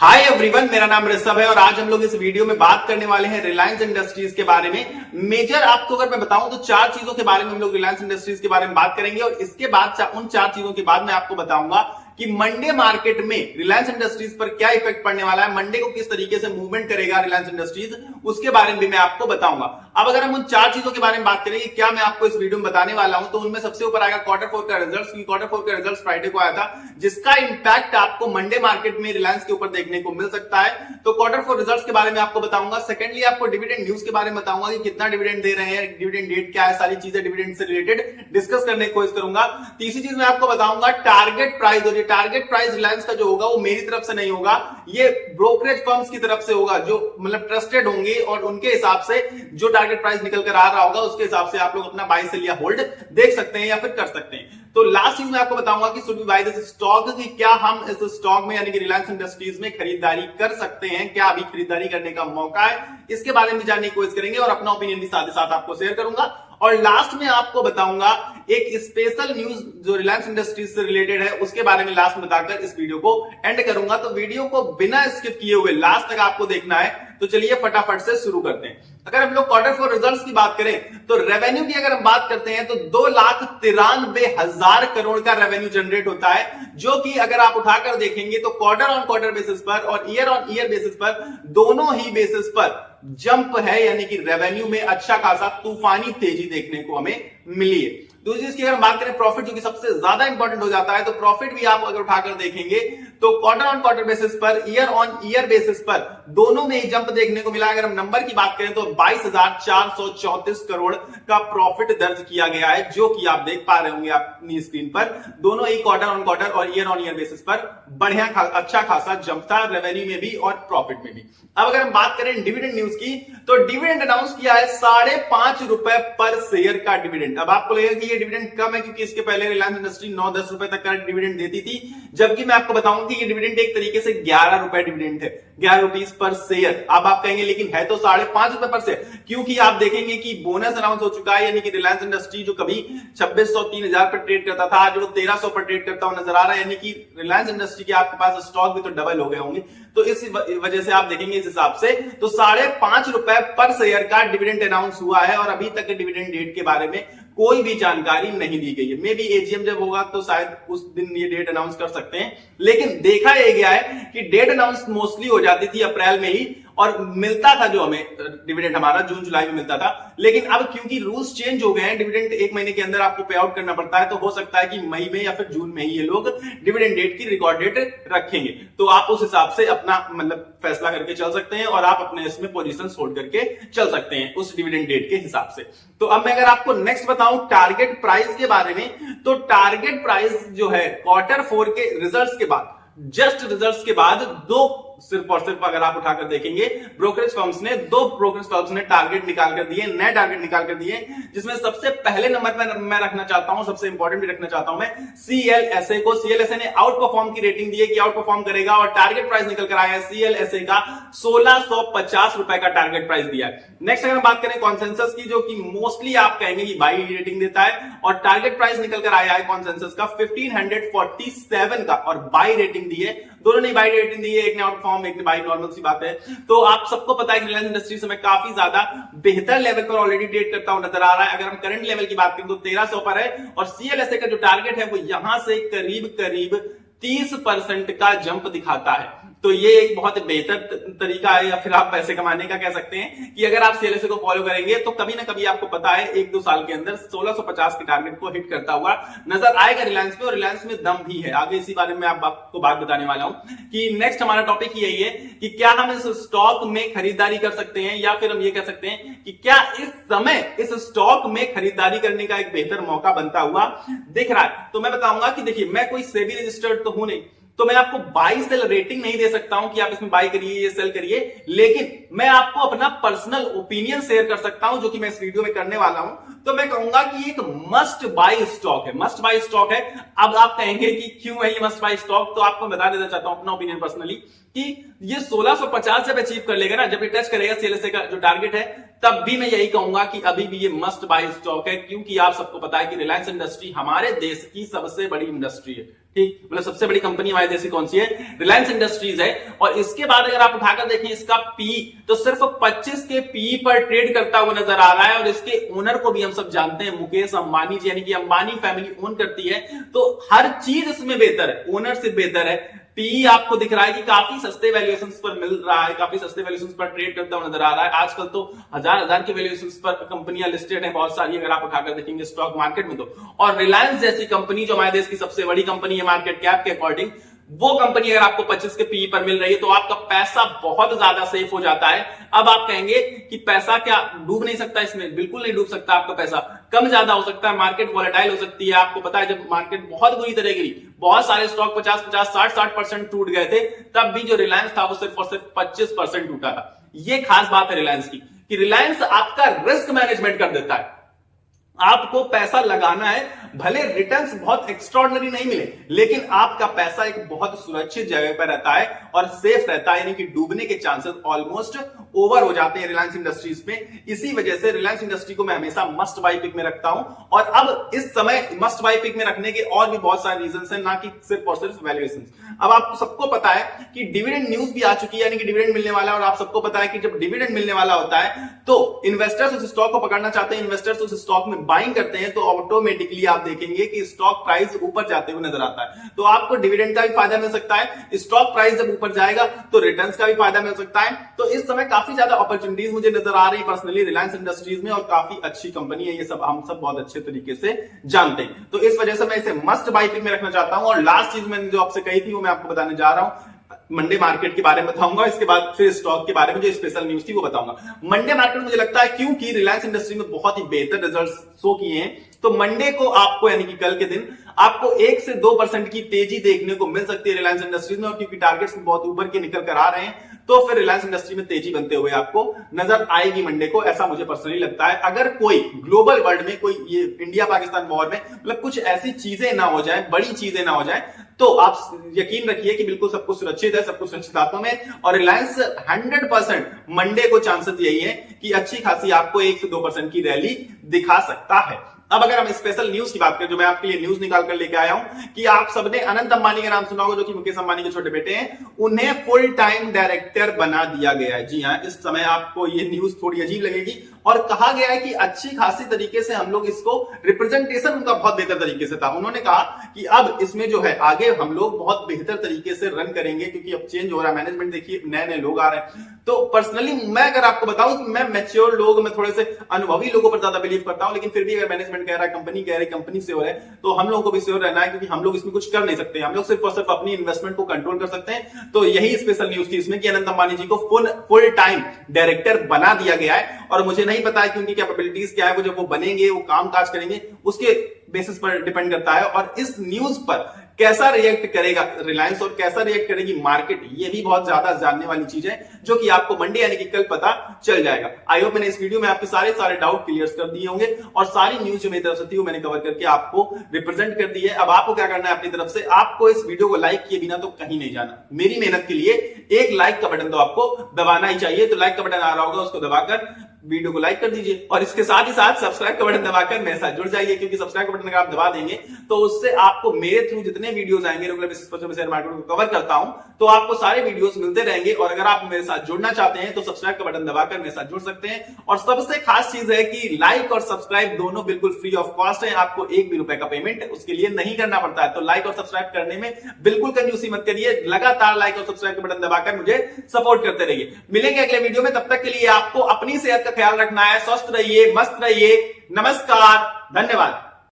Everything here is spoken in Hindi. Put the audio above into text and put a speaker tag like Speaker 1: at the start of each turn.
Speaker 1: हाय एवरीवन, मेरा नाम ऋषभ है और आज हम लोग इस वीडियो में बात करने वाले हैं रिलायंस इंडस्ट्रीज के बारे में। मेजर आपको अगर मैं बताऊं तो चार चीजों के बारे में हम लोग रिलायंस इंडस्ट्रीज के बारे में बात करेंगे और इसके बाद उन चार चीजों के बाद मैं आपको बताऊंगा कि मंडे मार्केट में रिलायंस इंडस्ट्रीज पर क्या इफेक्ट पड़ने वाला है, मंडे को किस तरीके से मूवमेंट करेगा रिलायंस इंडस्ट्रीज, उसके बारे में भी मैं आपको बताऊंगा। अब अगर हम उन चार चीजों के बारे में बात करेंगे क्या मैं आपको इस वीडियो में बताने वाला हूं, तो उनमें सबसे ऊपर आएगा क्वार्टर फोर का रिजल्ट्स। क्वार्टर फोर का रिजल्ट्स फ्राइडे को आया था, जिसका इंपैक्ट आपको मंडे मार्केट में रिलायंस के ऊपर देखने को मिल सकता है। तो क्वार्टर फोर रिजल्ट्स के बारे में आपको बताऊंगा। सेकेंडली आपको डिविडेंड न्यूज के बारे में बताऊंगा कि कितना डिविडेंड दे रहे हैं, डिविडेंड डेट क्या है, सारी चीजें डिविडेंड से रिलेटेड डिस्कस करने की कोशिश करूंगा। तीसरी चीज मैं आपको बताऊंगा टारगेट प्राइस, और ये टारगेट प्राइस रिलायंस का जो होगा वो मेरी तरफ से नहीं होगा, ये ब्रोकरेज फर्म्स की तरफ से होगा जो मतलब ट्रस्टेड होंगे, और उनके हिसाब से जो टारगेट प्राइस निकल कर आ रहा होगा उसके हिसाब से आप लोग अपना बाय सेल या होल्ड देख सकते हैं या फिर कर सकते हैं। तो लास्ट चीज मैं आपको बताऊंगा कि should we buy this stock, कि क्या हम इस स्टॉक में यानी कि रिलायंस इंडस्ट्रीज में खरीदारी कर सकते हैं, क्या अभी खरीदारी करने का मौका है, इसके बारे में जानने की कोशिश करेंगे और अपना ओपिनियन भी साथ ही साथ आपको शेयर करूंगा। और लास्ट में आपको बताऊंगा एक स्पेशल न्यूज जो रिलायंस इंडस्ट्रीज से रिलेटेड है, उसके बारे में लास्ट में बताकर इस वीडियो को एंड करूंगा। तो वीडियो को बिना स्किप किए हुए लास्ट तक आपको देखना है। तो चलिए फटाफट से शुरू करते हैं। अगर हम लोग क्वार्टर फोर रिजल्ट्स की बात करें तो रेवेन्यू की अगर हम बात करते हैं तो 2,93,000 करोड़ का रेवेन्यू जनरेट होता है, जो कि अगर आप उठाकर देखेंगे तो क्वार्टर ऑन क्वार्टर बेसिस पर और ईयर ऑन ईयर बेसिस पर दोनों ही बेसिस पर जंप है, यानी कि रेवेन्यू में अच्छा खासा तूफानी तेजी देखने को हमें मिली है। दूसरी चीज की अगर बात करें प्रॉफिट, जो कि सबसे ज्यादा इंपॉर्टेंट हो जाता है, तो प्रॉफिट भी आप अगर उठाकर देखेंगे तो क्वार्टर ऑन क्वार्टर बेसिस पर, ईयर ऑन ईयर बेसिस पर दोनों में ही जंप देखने को मिला। अगर हम नंबर की बात करें तो 22,434 करोड़ का प्रॉफिट दर्ज किया गया है, जो कि आप देख पा रहे होंगे अपनी स्क्रीन पर। दोनों ही क्वार्टर ऑन क्वार्टर और ईयर ऑन ईयर बेसिस पर बढ़िया अच्छा खासा जंप था, रेवेन्यू में भी और प्रॉफिट में भी। अब अगर हम बात करें डिविडेंड न्यूज की, तो डिविडेंड अनाउंस किया है 5.5 रुपए पर शेयर का डिविडेंड। अब आपको लगेगा कि ये डिविडेंड कम है, क्योंकि इसके पहले रिलायंस इंडस्ट्री 9-10 रुपए तक का डिविडेंड देती थी, जबकि मैं आपको बताऊंगा कि ये डिविडेंड एक तरीके से 11 रुपए डिविडेंड है, 11 रुपीज पर शेयर। अब आप कहेंगे लेकिन है तो 5.5 रुपए पर शेयर, क्योंकि आप देखेंगे कि बोनस अनाउंस हो चुका है, यानी कि रिलायंस इंडस्ट्री जो कभी 2600-3000 पर ट्रेड करता था, आज वो 1300 पर ट्रेड करता हुआ नजर आ रहा है, यानी कि रिलायंस इंडस्ट्री के आपके पास स्टॉक भी तो डबल हो गए होंगे। तो इस वजह से आप देखेंगे इस हिसाब से तो 5.5 रुपए पर शेयर का डिविडेंड अनाउंस हुआ है, और अभी तक डिविडेंड डेट के बारे में कोई भी जानकारी नहीं दी गई है। मे बी एजीएम जब होगा तो शायद उस दिन ये डेट अनाउंस कर सकते हैं, लेकिन देखा यह गया है कि डेट अनाउंस मोस्टली हो जाती थी अप्रैल में ही, और मिलता था जो हमें डिविडेंड हमारा जून जुलाई में मिलता था। लेकिन अब क्योंकि रूल्स चेंज हो गए हैं, डिविडेंड 1 महीने के अंदर आपको पे आउट करना पड़ता है, तो हो सकता है कि मई में या फिर जून में ही ये लोग डिविडेंड डेट की रिकॉर्ड डेट रखेंगे। तो आप उस हिसाब से अपना मतलब फैसला करके चल सकते हैं, और आप अपने इसमें पोजीशन होल्ड करके चल सकते हैं उस डिविडेंड डेट के हिसाब से। तो अब मैं अगर आपको नेक्स्ट बताऊं टारगेट प्राइस के बारे में, तो टारगेट प्राइस जो है क्वार्टर फोर के रिजल्ट्स के बाद, जस्ट रिजल्ट्स के बाद सिर्फ और सिर्फ अगर आप उठाकर देखेंगे ब्रोकरेज फर्म्स ने, 2 ब्रोकरेज फर्म्स ने टारगेट निकाल कर दिए, नए टारगेट निकाल कर दिए, जिसमें सबसे पहले नंबर पर मैं रखना चाहता हूं, सबसे इंपॉर्टेंट भी रखना चाहता हूं मैं सीएलएसए को। सीएलएसए ने आउट परफॉर्म की रेटिंग दी है कि आउट परफॉर्म करेगा, और टारगेट प्राइस निकल कर आया है सीएलएसए का 1650 रुपए का टारगेट प्राइस दिया है। नेक्स्ट अगर बात करें कॉन्सेंसस की, जो कि मोस्टली आप कहेंगे कि बाई रेटिंग देता है, और टारगेट प्राइस निकल कर आया है कॉन्सेंसस का 1547 का, और बाई रेटिंग दी है। दोनों ने बाई रेटिंग दी है, एक ने आउट परफॉर्म, एक ने बाई, नॉर्मल सी बात है। तो आप सबको पता है कि रिलायंस इंडस्ट्रीज में काफी ज्यादा बेहतर लेवल पर ऑलरेडी ट्रेड करता हुआ नजर आ रहा है। अगर हम करंट लेवल की बात करें तो 1300 पर है, और सीएलएसए का जो टारगेट है वो यहां से करीब 30% का जंप दिखाता है। तो ये एक बहुत बेहतर तरीका है, या फिर आप पैसे कमाने का कह सकते हैं, कि अगर आप सीएलएसए को फॉलो करेंगे तो कभी ना कभी आपको पता है 1-2 साल के अंदर 1650 के टारगेट को हिट करता हुआ नजर आएगा रिलायंस में, और रिलायंस में दम भी है। आगे इसी बारे में आपको बात बताने वाला हूं कि नेक्स्ट हमारा टॉपिक यही है कि क्या हम इस स्टॉक में खरीदारी कर सकते हैं, या फिर हम ये कह सकते हैं कि क्या इस समय इस स्टॉक में खरीदारी करने का एक बेहतर मौका बनता हुआ दिख रहा है। तो मैं बताऊंगा कि देखिए, मैं कोई सेबी रजिस्टर्ड तो हूं नहीं, तो मैं आपको बाई सेल रेटिंग नहीं दे सकता हूं कि आप इसमें बाई करिए, ये सेल करिए, लेकिन मैं आपको अपना पर्सनल ओपिनियन शेयर कर सकता हूं, जो कि मैं इस वीडियो में करने वाला हूं। तो मैं कहूंगा कि एक मस्ट बाई स्टॉक है, मस्ट बाई स्टॉक है। अब आप कहेंगे कि क्यों है ये मस्ट बाई स्टॉक, तो आपको बता देना चाहता हूं अपना ओपिनियन पर्सनली, कि ये 1650 जब अचीव कर लेगा ना, जब ये टच करेगा सीएलएसए का जो टारगेट है, तब भी मैं यही कहूंगा कि अभी भी ये मस्ट बाय स्टॉक है, क्योंकि आप सबको पता है कि रिलायंस इंडस्ट्री हमारे देश की सबसे बड़ी इंडस्ट्री है, ठीक, मतलब सबसे बड़ी कंपनी हमारे देश की कौन सी है? रिलायंस इंडस्ट्रीज है। और इसके बाद अगर आप उठाकर देखें इसका पी, तो सिर्फ 25 के पी पर ट्रेड करता हुआ नजर आ रहा है। और इसके ओनर को भी हम सब जानते हैं, मुकेश अंबानी जी, यानी कि अंबानी फैमिली ओन करती है, तो हर चीज इसमें बेहतर है, ओनरशिप बेहतर है। पी आपको दिख रहा है कि काफी सस्ते वैल्यूएशंस पर मिल रहा है, काफी सस्ते वैल्यूएशंस पर ट्रेड करता हुआ नजर आ रहा है। आजकल तो हजार के वैल्यूएशंस पर कंपनियां लिस्टेड है बहुत सारी, अगर आप उठाकर देखेंगे स्टॉक मार्केट में तो। और रिलायंस जैसी कंपनी जो हमारे देश की सबसे बड़ी कंपनी है मार्केट कैप के अकॉर्डिंग, वो कंपनी अगर आपको 25 के पीई पर मिल रही है तो आपका पैसा बहुत ज्यादा सेफ हो जाता है। अब आप कहेंगे कि पैसा क्या डूब नहीं सकता इसमें? बिल्कुल नहीं डूब सकता, आपका पैसा कम ज्यादा हो सकता है, मार्केट वॉलेटाइल हो सकती है। आपको पता है जब मार्केट बहुत बुरी तरह गिरी, बहुत सारे स्टॉक 50-50, 60% टूट गए थे, तब भी जो रिलायंस था वो सिर्फ और सिर्फ 25% टूटा था। ये खास बात है रिलायंस की, कि रिलायंस आपका रिस्क मैनेजमेंट कर देता है। आपको पैसा लगाना है, भले रिटर्न्स बहुत एक्स्ट्रॉर्डिनरी नहीं मिले, लेकिन आपका पैसा एक बहुत सुरक्षित जगह पर रहता है और सेफ रहता है, यानी कि डूबने के चांसेस ऑलमोस्ट ओवर हो जाते हैं रिलायंस इंडस्ट्रीज में। इसी वजह से रिलायंस इंडस्ट्री को मैं हमेशा मस्ट बाय पिक में रखता हूं। और अब इस समय मस्ट बाय पिक में रखने के और भी बहुत सारे रीजंस हैं, ना कि सिर्फ और सिर्फ वैल्यूएशन। अब आपको सबको पता है कि डिविडेंड न्यूज भी आ चुकी है, यानी कि डिविडेंड मिलने वाला है। और आप सबको पता है कि जब डिविडेंड मिलने वाला होता है तो इन्वेस्टर्स उस स्टॉक को पकड़ना चाहते हैं, इन्वेस्टर्स उस स्टॉक में बाइंग करते हैं, तो ऑटोमेटिकली आप देखेंगे कि स्टॉक प्राइस ऊपर जाते हुए नजर आता है। तो आपको डिविडेंड का भी फायदा मिल सकता है, स्टॉक प्राइस जब ऊपर जाएगा तो रिटर्न्स का भी फायदा मिल सकता है। तो इस समय काफी ज्यादा अपॉर्चुनिटीज मुझे नजर आ रही पर्सनली रिलायंस इंडस्ट्रीज में, और काफी अच्छी कंपनी है, ये सब हम सब बहुत अच्छे तरीके से जानते हैं। तो इस वजह से मैं इसे मस्ट बाय पिक में रखना चाहता हूं। और लास्ट चीज मैंने जो आपसे कही थी वो मैं आपको बताने जा रहा हूं, मंडे मार्केट के बारे में बताऊंगा, इसके बाद फिर स्टॉक के बारे में जो स्पेशल न्यूज थी वो बताऊंगा। मंडे मार्केट मुझे लगता है क्योंकि रिलायंस इंडस्ट्री में बहुत ही बेहतर रिजल्ट्स शो किए हैं, तो मंडे को आपको, यानी कि कल के दिन आपको 1 से 2% की तेजी देखने को मिल सकती है रिलायंस इंडस्ट्रीज में। और क्योंकि टारगेट्स बहुत ऊपर के निकल कर आ रहे हैं, तो फिर रिलायंस इंडस्ट्री में तेजी बनते हुए आपको नजर आएगी मंडे को, ऐसा मुझे पर्सनली लगता है। अगर कोई ग्लोबल वर्ल्ड में, कोई ये इंडिया पाकिस्तान वॉर में, मतलब कुछ ऐसी चीजें ना हो जाए, बड़ी चीजें ना हो जाए, तो आप यकीन रखिए कि बिल्कुल सब कुछ सुरक्षित है, सब कुछ सुरक्षित हाथों में। और रिलायंस 100% मंडे को चांसेस यही है कि अच्छी खासी आपको 1 से 2% की रैली दिखा सकता है। अब अगर हम स्पेशल न्यूज की बात करें, जो मैं आपके लिए न्यूज निकाल कर लेके आया हूं, कि आप सबने अनंत अंबानी का नाम सुना होगा, जो कि मुकेश अंबानी के छोटे बेटे हैं, उन्हें फुल टाइम डायरेक्टर बना दिया गया है। जी हां, इस समय आपको ये न्यूज थोड़ी अजीब लगेगी, और कहा गया है कि अच्छी खासी तरीके से हम लोग इसको, रिप्रेजेंटेशन उनका बहुत बेहतर तरीके से था। उन्होंने कहा कि अब इसमें जो है आगे हम लोग बहुत बेहतर तरीके से रन करेंगे, क्योंकि अब चेंज हो रहा है मैनेजमेंट, देखिए नए नए लोग आ रहे हैं। तो पर्सनली मैं अगर आपको बताऊं कि मैं मैच्योर लोग, मैं थोड़े से अनुभवी लोगों पर ज्यादा बिलीव करता हूं, लेकिन फिर भी अगर मैनेजमेंट कह रहा है, कंपनी कह रही, कंपनी श्योर है, तो हम लोगों को भी श्योर रहना है, क्योंकि हम लोग इसमें कुछ कर नहीं सकते। हम लोग सिर्फ और सिर्फ अपनी इन्वेस्टमेंट को कंट्रोल कर सकते हैं। तो यही स्पेशल न्यूज थी इसमें, कि अनंत अंबानी जी को फुल टाइम डायरेक्टर बना दिया गया है। और मुझे नहीं पता है कि उनकी कैपेबिलिटीज क्या है, वो जब वो बनेंगे, वो काम काज करेंगे, उसके बेसिस पर डिपेंड करता है। और इस न्यूज पर कैसा रिएक्ट करेगा रिलायंस और कैसा रिएक्ट करेगी मार्केट, ये भी बहुत ज्यादा जानने वाली चीज है, जो कि आपको मंडे यानी कि कल पता चल जाएगा। आई होप मैंने इस वीडियो में आपके सारे डाउट क्लियर कर दिए होंगे, और सारी न्यूज जो मेरी तरफ से थी वो मैंने कवर करके आपको रिप्रेजेंट कर दी है। अब आपको क्या करना है अपनी तरफ से, आपको इस वीडियो को लाइक किए बिना तो कहीं नहीं जाना। मेरी मेहनत के लिए एक लाइक का बटन तो आपको दबाना ही चाहिए। तो लाइक का बटन आ रहा होगा, उसको दबाकर वीडियो को लाइक कर दीजिए, और इसके साथ ही साथ सब्सक्राइब का बटन दबाकर मेरे साथ जुड़ जाइए, क्योंकि सब्सक्राइब का बटन अगर आप दबा देंगे तो उससे आपको मेरे थ्रू जितने वीडियोस आएंगे रेगुलर बेसिस पर, जो मैं शेयर मार्केट को कवर करता हूं, तो आपको सारे वीडियोस मिलते रहेंगे। और अगर आप मेरे साथ जुड़ना चाहते हैं तो सब्सक्राइब का बटन दबाकर मेरे साथ जुड़ सकते हैं। और सबसे खास चीज है कि लाइक और सब्सक्राइब दोनों बिल्कुल फ्री ऑफ कॉस्ट है, आपको 1 भी रुपए का पेमेंट उसके लिए नहीं करना पड़ता है। तो लाइक और सब्सक्राइब करने में बिल्कुल कंजूसी मत करिए, लगातार लाइक और सब्सक्राइब का बटन दबाकर मुझे सपोर्ट करते रहिए। मिलेंगे अगले वीडियो में, तब तक के लिए आपको अपनी सेहत का ख्याल रखना है। स्वस्थ रहिए, मस्त रहिए। नमस्कार, धन्यवाद।